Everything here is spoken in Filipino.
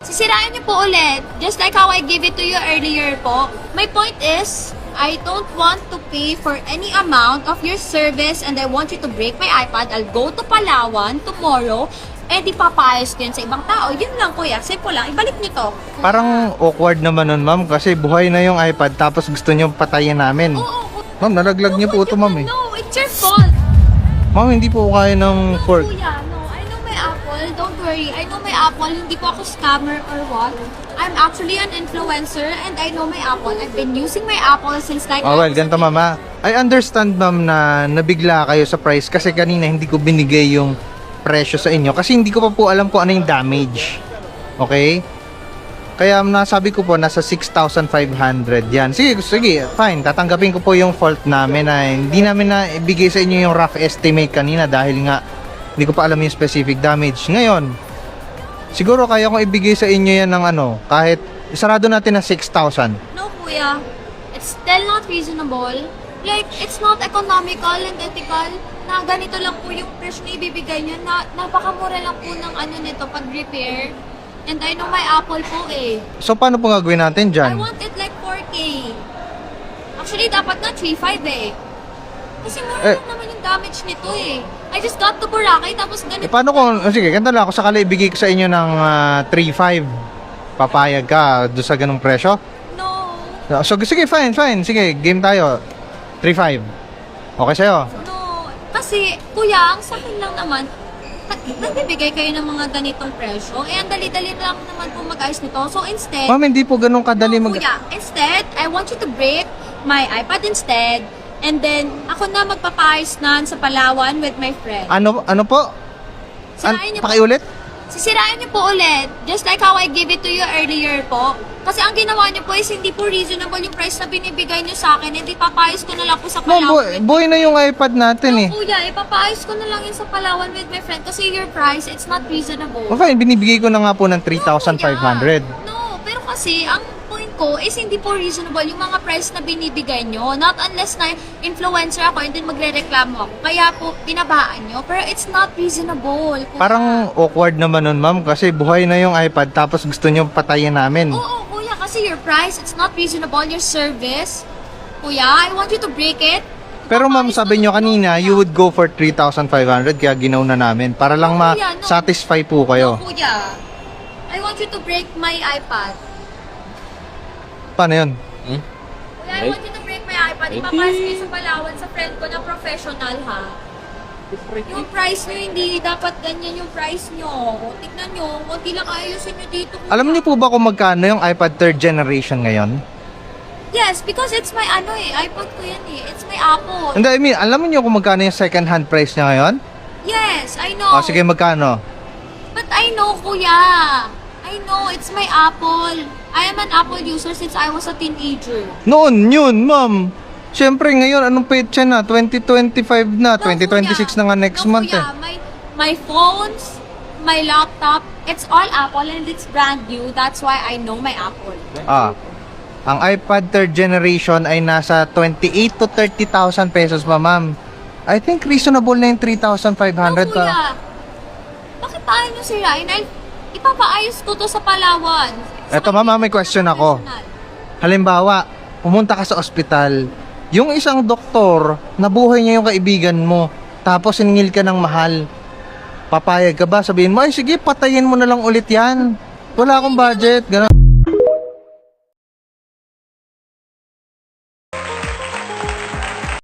Sisirain niyo po ulit. Just like how I gave it to you earlier po. My point is, I don't want to pay for any amount of your service and I want you to break my iPad. I'll go to Palawan tomorrow. Eh, di papayos ko yun sa ibang tao. Yun lang, kuya. Simple lang. Ibalik niyo to. Parang awkward naman nun, ma'am, kasi buhay na yung iPad tapos gusto nyo patayin namin. Oo. Ma'am, nalaglag niyo po ito, ma'am eh. No, it's your fault. Ma'am, hindi po kaya ng fork. Kuya, no. I know my Apple. Don't worry. I know my Apple. Hindi po ako scammer or what. I'm actually an influencer and I know my Apple. I've been using my Apple since like... Oh, well, ganito, mama. I understand, ma'am, na nabigla kayo sa price kasi kanina hindi ko binigay yung presyo sa inyo kasi hindi ko pa po alam kung ano yung damage. Okay? Kaya nasabi ko po nasa 6,500 yan. Sige, sige, fine. Tatanggapin ko po yung fault namin na hindi namin na ibigay sa inyo yung rough estimate kanina dahil nga hindi ko pa alam yung specific damage. Ngayon, siguro kaya kong ibigay sa inyo yan ng ano, kahit isarado natin na 6,000. No, kuya. It's still not reasonable. Like, it's not economical and ethical na ganito lang po yung presyo na ibibigay nyo. Napakamura lang po ng ano nito pag-repair. And I know my Apple po eh. So, paano po gagawin natin I dyan? want it like 4K. Actually, dapat na 3.5 eh. Kasi mura lang naman yung damage nito eh. I just got to Boracay tapos ganito. Paano kung, sige, ganito lang, kung sakali ibigay ko sa inyo ng 3.5, papayag ka doon sa ganung presyo? No. So, sige, fine, fine. Sige, game tayo. 3.5. Okay sa'yo? No. Kasi, kuya, ang sa akin lang naman, nagbibigay kayo ng mga ganitong presyo. Eh, ang dali-dali lang naman po mag-ayos nito. So, instead... Ma'am, hindi po ganun kadali no, kuya, instead, I want you to break my iPad instead. And then, ako na magpapayos na sa Palawan with my friend. Ano po? Sirain niyo po. Pakiulit? Sisirain niyo po ulit. Just like how I gave it to you earlier po. Kasi ang ginawa niyo po is hindi po reasonable yung price na binibigay niyo sa akin. Hindi papayos ko na lang po sa Ma'am, Palawan. buhay na yung iPad natin eh. No, kuya, ipapayos ko na lang yun sa Palawan with my friend kasi your price, it's not reasonable. Oh, fine, binibigay ko na nga po ng 3,500. No, pero kasi ang point ko is hindi po reasonable yung mga price na binibigay nyo. Not unless na influencer ako and then magre-reklamo ako. Kaya po, pinabaan nyo. Pero it's not reasonable. Kuya. Parang awkward naman nun, ma'am, kasi buhay na yung iPad tapos gusto nyo patayin namin. Oo, kuya, kasi your price, it's not reasonable. Your service, kuya, I want you to break it. Pero ma'am, sabi nyo kanina, you would go for 3,500 kaya ginaw na namin para lang No, kuya, no. ma-satisfy po kayo. No, kuya, I want you to break my iPad. Paano yun? Kuya, I want you to break my iPad. Ipapayos ko yun sa Palawan sa friend ko na professional, ha? Yung price nyo, hindi dapat ganyan yung price nyo. Tignan nyo, konti lang ayusin nyo dito. kuya. Alam niyo po ba kung magkano yung iPad 3rd generation ngayon? Yes, because it's my iPod ko yan eh. It's my Apple. Hindi, I mean, alam niyo kung magkano yung second hand price niya ngayon? Yes, I know. O sige, magkano? But I know, kuya. I know, it's my Apple. I am an Apple user since I was a teenager. Noon, yun, ma'am. Siyempre, ngayon, anong petsa na? 2025 na, 2026 na nga next month kuya, my phones, my laptop, it's all Apple and it's brand new. That's why I know my Apple. Ang iPad 3rd generation ay nasa 28 to 30,000 pesos pa, ma'am. I think reasonable na yung 3,500 No, pa. kuya. Bakit tayo nyo sirain? Ipapaayos ko to sa Palawan. Eto, mama, may question ako. Halimbawa, pumunta ka sa ospital, yung isang doktor, nabuhay niya yung kaibigan mo, tapos siningil ka ng mahal. Papayag ka ba? Sabihin mo, ay sige, patayin mo na lang ulit yan. Wala akong budget. Ganun.